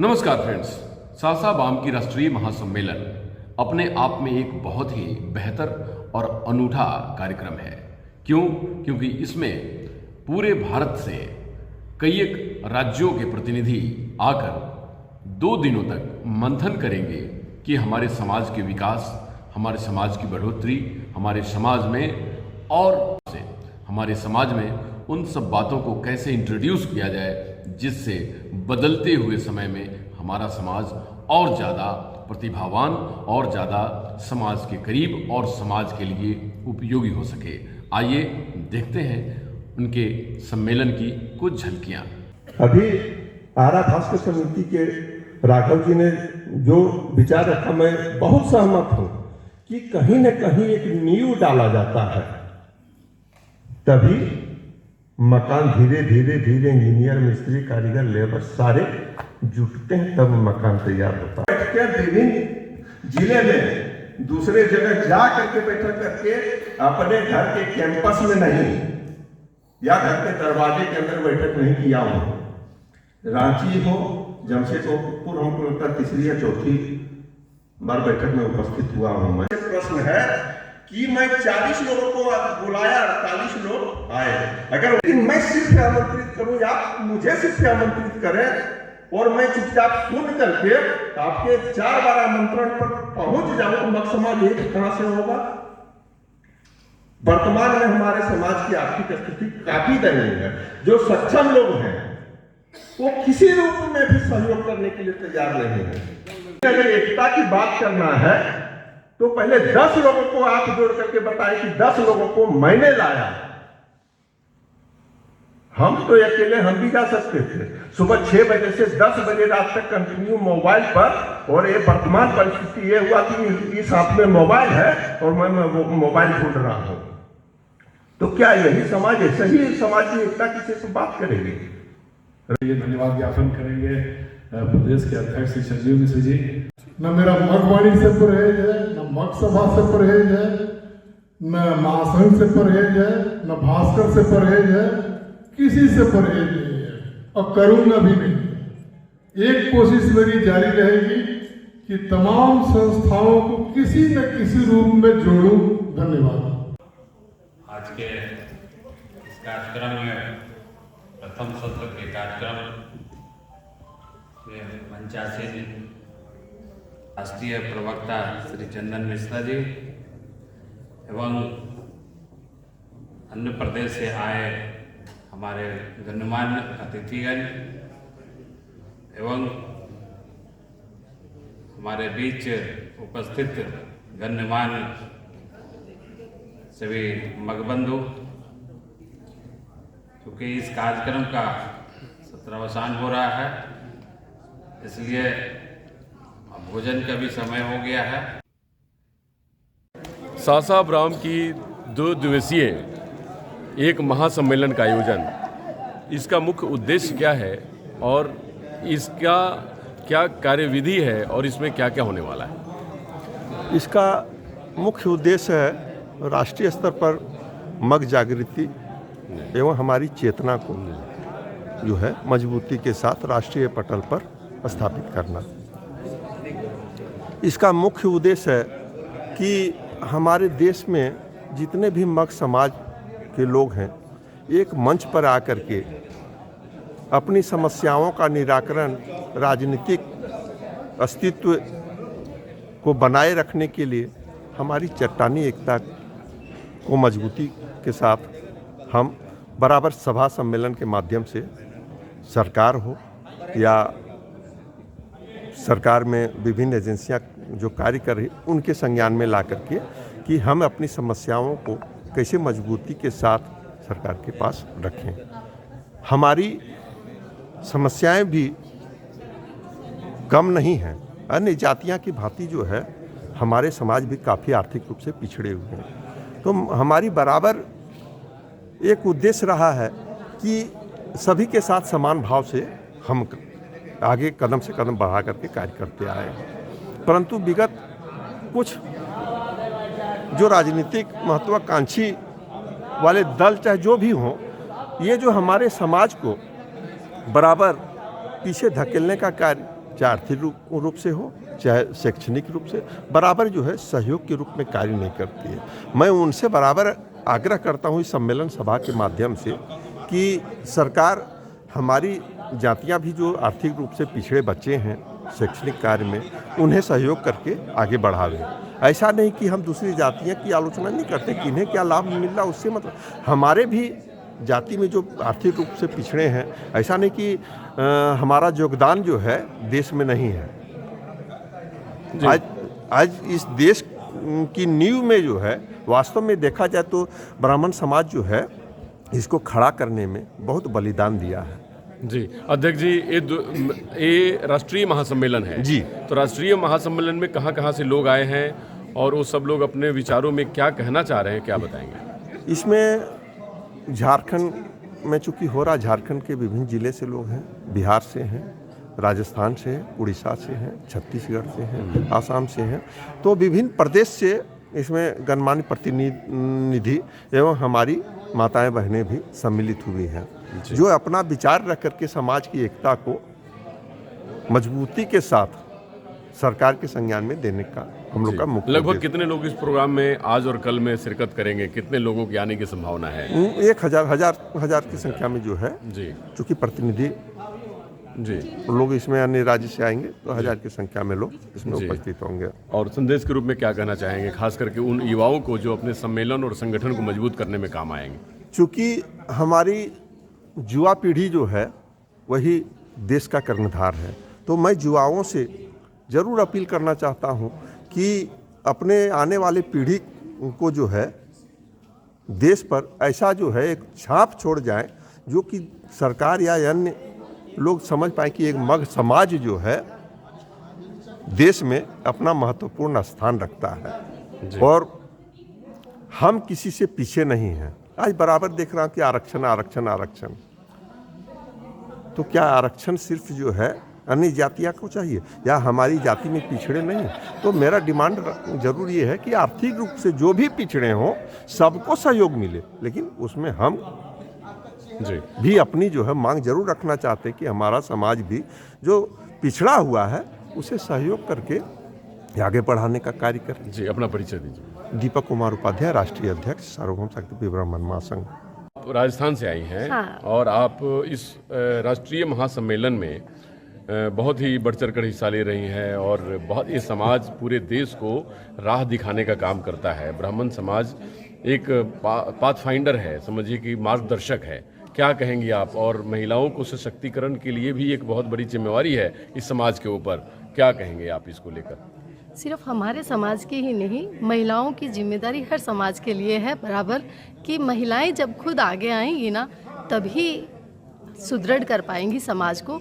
नमस्कार फ्रेंड्स। सासा बाम की राष्ट्रीय महासम्मेलन अपने आप में एक बहुत ही बेहतर और अनूठा कार्यक्रम है। क्यों? क्योंकि इसमें पूरे भारत से कई एक राज्यों के प्रतिनिधि आकर 2 दिनों तक मंथन करेंगे कि हमारे समाज के विकास, हमारे समाज की बढ़ोतरी, हमारे समाज में और से हमारे समाज में उन सब बातों को कैसे इंट्रोड्यूस किया जाए जिससे बदलते हुए समय में हमारा समाज और ज़्यादा प्रतिभावान और ज़्यादा समाज के करीब और समाज के लिए उपयोगी हो सके। आइए देखते हैं उनके सम्मेलन की कुछ झलकियाँ। अभी आरा भास्कर समिति के राघव जी ने जो विचार रखा, मैं बहुत सहमत हूँ कि कहीं न कहीं एक नींव डाला जाता है, तभी मकान धीरे धीरे धीरे इंजीनियर, मिस्त्री, कारीगर, लेबर सारे जुटते हैं, तब मकान तैयार होता है। क्या विभिन्न जिले में दूसरे जगह जा करके बैठक करके अपने घर के कैंपस में नहीं या घर के दरवाजे के अंदर बैठक नहीं किया हूं। रांची हो, जमशेदपुर हमको लगता तीसरी या चौथी बार बैठक में उपस्थित हुआ हूं। मैं प्रश्न है कि मैं 40 लोगों को बुलाया, 48 लोग आए, अगर लेकिन मैं सिर्फ आमंत्रित करूं या आप मुझे सिर्फ आमंत्रित करें और मैं चुपचाप सुन करके आपके 4 बार आमंत्रण पर पहुंच जाऊं तो मक समाज एक कहां से होगा? वर्तमान में हमारे समाज की आर्थिक स्थिति काफी दयनीय है। जो सक्षम लोग हैं वो किसी रूप में भी सहयोग करने के लिए तैयार नहीं है। अगर एकता की बात करना है तो पहले 10 लोगों को आप जोड़ करके बताएं कि 10 लोगों को मैंने लाया। हम तो अकेले हम भी जा सकते थे। सुबह 6 बजे से 10 बजे रात तक कंटिन्यू मोबाइल पर, और ये वर्तमान परिस्थिति ये हुआ कि इस हाथ में मोबाइल है और मैं मोबाइल ढूंढ रहा हूं। तो क्या यही समाज, ऐसे ही समाज की एकता किसी से बात करेगी? ये धन्यवाद ज्ञापन करेंगे प्रदेश के अध्यक्ष श्री संजीव मिश्र जी। न मेरा मगवाणी से परहेज है, न मग सभा से परहेज है, न महासंघ से परहेज है, न भास्कर से परहेज है, किसी से परहेज नहीं है और करूंगा भी नहीं। एक कोशिश मेरी जारी रहेगी कि तमाम संस्थाओं को किसी न किसी रूप में जोड़ूं। धन्यवाद। आज के इस कार्यक्रम में प्रथम सत्र के कार्यक्रम में मंचासीन राष्ट्रीय प्रवक्ता श्री चंदन मिश्रा जी एवं अन्य प्रदेश से आए हमारे गणमान्य अतिथिगण एवं हमारे बीच उपस्थित गणमान्य सभी मगबंधु, क्योंकि इस कार्यक्रम का सत्रावसान हो रहा है इसलिए भोजन का भी समय हो गया है। सासा ब्राह्म की 2 दिवसीय एक महासम्मेलन का आयोजन, इसका मुख्य उद्देश्य क्या है और इसका क्या कार्यविधि है और इसमें क्या क्या होने वाला है? इसका मुख्य उद्देश्य है राष्ट्रीय स्तर पर मग जागृति एवं हमारी चेतना को जो है मजबूती के साथ राष्ट्रीय पटल पर स्थापित करना। इसका मुख्य उद्देश्य है कि हमारे देश में जितने भी मग समाज के लोग हैं एक मंच पर आकर के अपनी समस्याओं का निराकरण, राजनीतिक अस्तित्व को बनाए रखने के लिए हमारी चट्टानी एकता को मजबूती के साथ हम बराबर सभा सम्मेलन के माध्यम से सरकार हो या सरकार में विभिन्न एजेंसियां जो कार्य कर रही उनके संज्ञान में ला करके कि हम अपनी समस्याओं को कैसे मजबूती के साथ सरकार के पास रखें। हमारी समस्याएं भी कम नहीं हैं। अन्य जातियां की भांति जो है हमारे समाज भी काफ़ी आर्थिक रूप से पिछड़े हुए हैं। तो हमारी बराबर एक उद्देश्य रहा है कि सभी के साथ समान भाव से हम आगे कदम से कदम बढ़ा करके कार्य करते आए हैं। परंतु विगत कुछ जो राजनीतिक महत्वाकांक्षी वाले दल चाहे जो भी हों, ये जो हमारे समाज को बराबर पीछे धकेलने का कार्य चाहे आर्थिक रूप से हो, चाहे शैक्षणिक रूप से, बराबर जो है सहयोग के रूप में कार्य नहीं करती है। मैं उनसे बराबर आग्रह करता हूँ इस सम्मेलन सभा के माध्यम से कि सरकार हमारी जातियाँ भी जो आर्थिक रूप से पिछड़े बच्चे हैं शैक्षणिक कार्य में, उन्हें सहयोग करके आगे बढ़ावे। ऐसा नहीं कि हम दूसरी जातियों की आलोचना नहीं करते कि इन्हें क्या लाभ मिल रहा, उससे मतलब हमारे भी जाति में जो आर्थिक रूप से पिछड़े हैं, ऐसा नहीं कि हमारा योगदान जो है देश में नहीं है। आज इस देश की नींव में जो है वास्तव में देखा जाए तो ब्राह्मण समाज जो है इसको खड़ा करने में बहुत बलिदान दिया है। जी अध्यक्ष जी, ये राष्ट्रीय महासम्मेलन है जी। तो राष्ट्रीय महासम्मेलन में कहाँ से लोग आए हैं और वो सब लोग अपने विचारों में क्या कहना चाह रहे हैं, क्या बताएंगे? इसमें झारखंड में चूँकि हो रहा, झारखंड के विभिन्न जिले से लोग हैं, बिहार से हैं, राजस्थान से हैं, उड़ीसा से हैं, छत्तीसगढ़ से हैं, आसाम से हैं, तो विभिन्न प्रदेश से इसमें गणमान्य प्रतिनिधि एवं हमारी माताएं बहनें भी सम्मिलित हुई हैं, जो अपना विचार रख करके समाज की एकता को मजबूती के साथ सरकार के संज्ञान में देने का हम लोग का मुख्य। लगभग कितने लोग इस प्रोग्राम में आज और कल में शिरकत करेंगे? कितने लोगों की आने की संभावना है? 1000 की संख्या में जो है जी, चूँकि प्रतिनिधि जी लोग इसमें अन्य राज्य से आएंगे तो 1000 की संख्या में लोग इसमें उपस्थित होंगे। और संदेश के रूप में क्या कहना चाहेंगे, खास करके उन युवाओं को जो अपने सम्मेलन और संगठन को मजबूत करने में काम आएंगे? चूँकि हमारी युवा पीढ़ी जो है वही देश का कर्णधार है, तो मैं युवाओं से ज़रूर अपील करना चाहता हूँ कि अपने आने वाले पीढ़ी को जो है देश पर ऐसा जो है एक छाप छोड़ जाए जो कि सरकार या अन्य लोग समझ पाए कि एक मग समाज जो है देश में अपना महत्वपूर्ण स्थान रखता है और हम किसी से पीछे नहीं हैं। आज बराबर देख रहा हूँ कि आरक्षण, तो क्या आरक्षण सिर्फ जो है अन्य जातियाँ को चाहिए या हमारी जाति में पिछड़े नहीं? तो मेरा डिमांड जरूर ये है कि आर्थिक रूप से जो भी पिछड़े हों सबको सहयोग मिले, लेकिन उसमें हम भी अपनी जो है मांग जरूर रखना चाहते हैं कि हमारा समाज भी जो पिछड़ा हुआ है उसे सहयोग करके आगे बढ़ाने का कार्य करें। जी, अपना परिचय दीजिए। दीपक कुमार उपाध्याय, राष्ट्रीय अध्यक्ष सार्वभौम शक्ति ब्राह्मण महासंघ। राजस्थान से आई हैं। हाँ। और आप इस राष्ट्रीय महासम्मेलन में बहुत ही बढ़ चढ़ कर हिस्सा ले रही हैं और बहुत ये समाज पूरे देश को राह दिखाने का काम करता है। ब्राह्मण समाज एक पाथफाइंडर है, समझिए कि मार्गदर्शक है। क्या कहेंगी आप? और महिलाओं को सशक्तिकरण के लिए भी एक बहुत बड़ी जिम्मेवारी है इस समाज के ऊपर, क्या कहेंगे आप इसको लेकर? सिर्फ हमारे समाज की ही नहीं, महिलाओं की जिम्मेदारी हर समाज के लिए है बराबर, कि महिलाएं जब खुद आगे आएंगी ना तभी सुदृढ़ कर पाएंगी समाज को।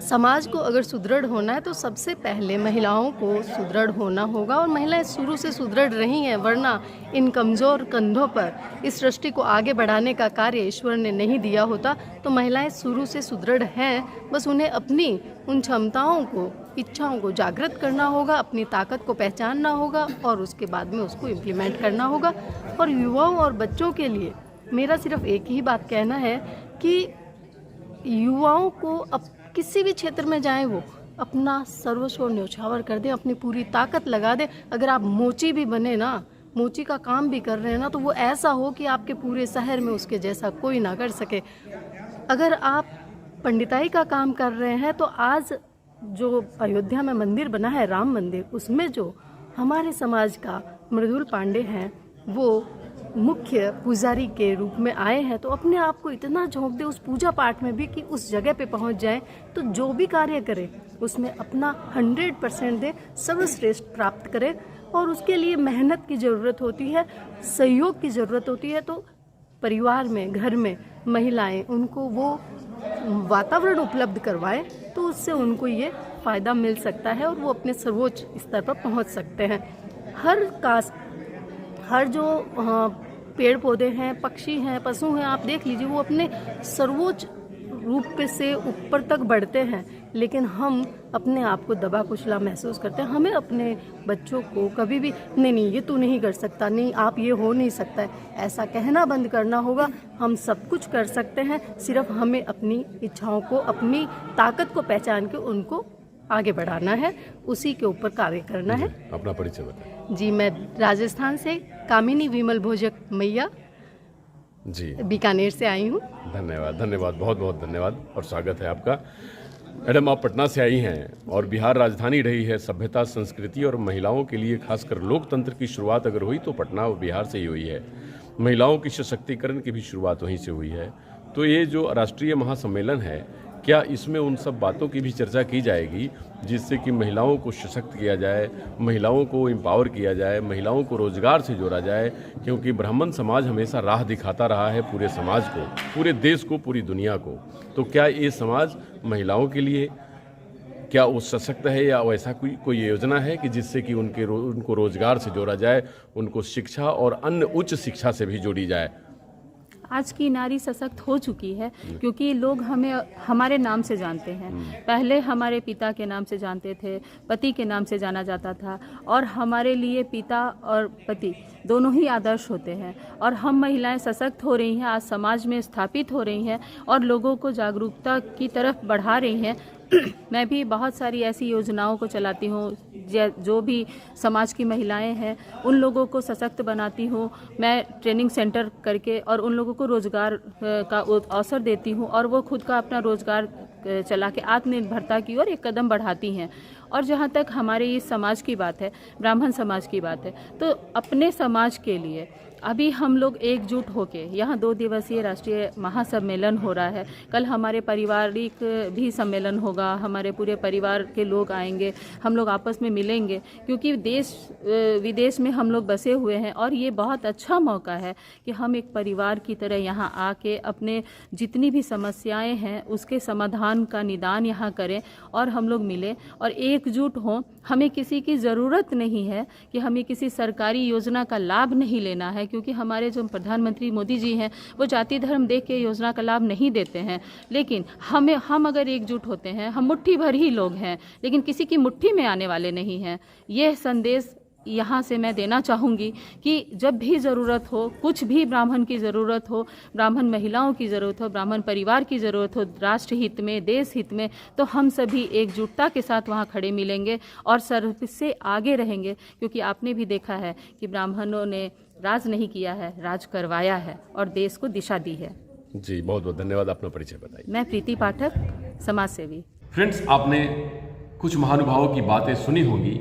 समाज को अगर सुदृढ़ होना है तो सबसे पहले महिलाओं को सुदृढ़ होना होगा, और महिलाएं शुरू से सुदृढ़ रही हैं, वरना इन कमज़ोर कंधों पर इस सृष्टि को आगे बढ़ाने का कार्य ईश्वर ने नहीं दिया होता। तो महिलाएं शुरू से सुदृढ़ हैं, बस उन्हें अपनी उन क्षमताओं को, इच्छाओं को जागृत करना होगा, अपनी ताकत को पहचानना होगा और उसके बाद में उसको इम्प्लीमेंट करना होगा। और युवाओं और बच्चों के लिए मेरा सिर्फ एक ही बात कहना है कि युवाओं को अब किसी भी क्षेत्र में जाएं वो अपना सर्वस्व न्यौछावर कर दें, अपनी पूरी ताकत लगा दें। अगर आप मोची भी बने ना, मोची का काम भी कर रहे हैं ना, तो वो ऐसा हो कि आपके पूरे शहर में उसके जैसा कोई ना कर सके। अगर आप पंडिताई का काम कर रहे हैं तो आज जो अयोध्या में मंदिर बना है, राम मंदिर, उसमें जो हमारे समाज का मृदुल पांडे हैं वो मुख्य पुजारी के रूप में आए हैं, तो अपने आप को इतना झोंक दे उस पूजा पाठ में भी कि उस जगह पे पहुंच जाए। तो जो भी कार्य करे उसमें अपना 100% दे, सर्वश्रेष्ठ प्राप्त करे। और उसके लिए मेहनत की ज़रूरत होती है, सहयोग की ज़रूरत होती है। तो परिवार में, घर में महिलाएं, उनको वो वातावरण उपलब्ध करवाएं तो उससे उनको ये फ़ायदा मिल सकता है और वो अपने सर्वोच्च स्तर पर पहुंच सकते हैं। हर कास्ट, हर जो पेड़ पौधे हैं, पक्षी हैं, पशु हैं, आप देख लीजिए, वो अपने सर्वोच्च रूप पे से ऊपर तक बढ़ते हैं, लेकिन हम अपने आप को दबा कुचला महसूस करते हैं। हमें अपने बच्चों को कभी भी नहीं ये तू नहीं कर सकता, नहीं आप ये हो नहीं सकता है, ऐसा कहना बंद करना होगा। हम सब कुछ कर सकते हैं, सिर्फ हमें अपनी इच्छाओं को, अपनी ताकत को पहचान के उनको आगे बढ़ाना है, उसी के ऊपर कार्य करना है। अपना परिचय बताएं। जी, मैं राजस्थान से कामिनी विमल भोजक मैया जी, बीकानेर से आई हूँ। धन्यवाद, धन्यवाद, बहुत बहुत धन्यवाद और स्वागत है आपका। मैडम, आप पटना से आई हैं और बिहार राजधानी रही है सभ्यता, संस्कृति और महिलाओं के लिए खासकर लोकतंत्र की शुरुआत अगर हुई तो पटना और बिहार से ही हुई है। महिलाओं की सशक्तिकरण की भी शुरुआत वहीं से हुई है। तो ये जो राष्ट्रीय महासम्मेलन है, क्या इसमें उन सब बातों की भी चर्चा की जाएगी जिससे कि महिलाओं को सशक्त किया जाए, महिलाओं को एम्पावर किया जाए, महिलाओं को रोजगार से जोड़ा जाए? क्योंकि ब्राह्मण समाज हमेशा राह दिखाता रहा है पूरे समाज को, पूरे देश को, पूरी दुनिया को। तो क्या ये समाज महिलाओं के लिए क्या वो सशक्त है या वैसा कोई योजना है कि जिससे कि उनको रोजगार से जोड़ा जाए, उनको शिक्षा और अन्य उच्च शिक्षा से भी जोड़ी जाए? आज की नारी सशक्त हो चुकी है क्योंकि लोग हमें हमारे नाम से जानते हैं। पहले हमारे पिता के नाम से जानते थे, पति के नाम से जाना जाता था, और हमारे लिए पिता और पति दोनों ही आदर्श होते हैं। और हम महिलाएं सशक्त हो रही हैं, आज समाज में स्थापित हो रही हैं और लोगों को जागरूकता की तरफ बढ़ा रही हैं। मैं भी बहुत सारी ऐसी योजनाओं को चलाती हूँ जो भी समाज की महिलाएं हैं उन लोगों को सशक्त बनाती हूँ। मैं ट्रेनिंग सेंटर करके और उन लोगों को रोजगार का अवसर देती हूँ और वो खुद का अपना रोजगार चला के आत्मनिर्भरता की ओर एक कदम बढ़ाती हैं। और जहाँ तक हमारे इस समाज की बात है, ब्राह्मण समाज की बात है, तो अपने समाज के लिए अभी हम लोग एकजुट होके यहाँ 2 दिवसीय राष्ट्रीय महासम्मेलन हो रहा है। कल हमारे पारिवारिक भी सम्मेलन होगा, हमारे पूरे परिवार के लोग आएंगे, हम लोग आपस में मिलेंगे क्योंकि देश विदेश में हम लोग बसे हुए हैं और ये बहुत अच्छा मौका है कि हम एक परिवार की तरह यहाँ आके अपने जितनी भी समस्याएं हैं उसके समाधान का निदान यहाँ करें और हम लोग मिलें और एकजुट हों। हमें किसी की ज़रूरत नहीं है कि हमें किसी सरकारी योजना का लाभ नहीं लेना है, क्योंकि हमारे जो प्रधानमंत्री मोदी जी हैं वो जाति धर्म देख के योजना का लाभ नहीं देते हैं। लेकिन हम अगर एकजुट होते हैं, हम मुट्ठी भर ही लोग हैं लेकिन किसी की मुट्ठी में आने वाले नहीं हैं। यह संदेश यहाँ से मैं देना चाहूँगी कि जब भी ज़रूरत हो, कुछ भी ब्राह्मण की ज़रूरत हो, ब्राह्मण महिलाओं की ज़रूरत हो, ब्राह्मण परिवार की ज़रूरत हो, राष्ट्र हित में, देश हित में, तो हम सभी एकजुटता के साथ वहाँ खड़े मिलेंगे और सबसे आगे रहेंगे। क्योंकि आपने भी देखा है कि ब्राह्मणों ने राज नहीं किया है, राज करवाया है और देश को दिशा दी है। जी, बहुत बहुत धन्यवाद। अपना परिचय बताइए। मैं प्रीति पाठक, समाज सेवी। फ्रेंड्स, आपने कुछ महानुभावों की बातें सुनी होंगी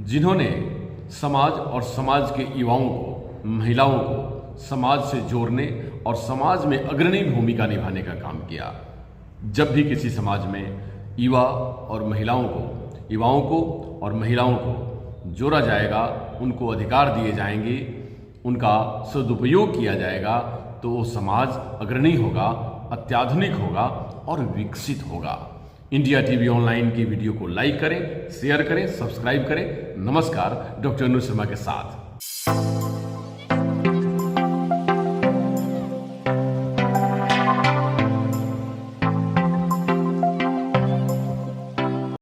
जिन्होंने समाज और समाज के युवाओं को, महिलाओं को समाज से जोड़ने और समाज में अग्रणी भूमिका निभाने का काम किया। जब भी किसी समाज में युवाओं को और महिलाओं को जोड़ा जाएगा, उनको अधिकार दिए जाएंगे, उनका सदुपयोग किया जाएगा, तो वो समाज अग्रणी होगा, अत्याधुनिक होगा और विकसित होगा। इंडिया टीवी ऑनलाइन की वीडियो को लाइक करें, शेयर करें, सब्सक्राइब करें। नमस्कार, डॉक्टर अनुज शर्मा के साथ।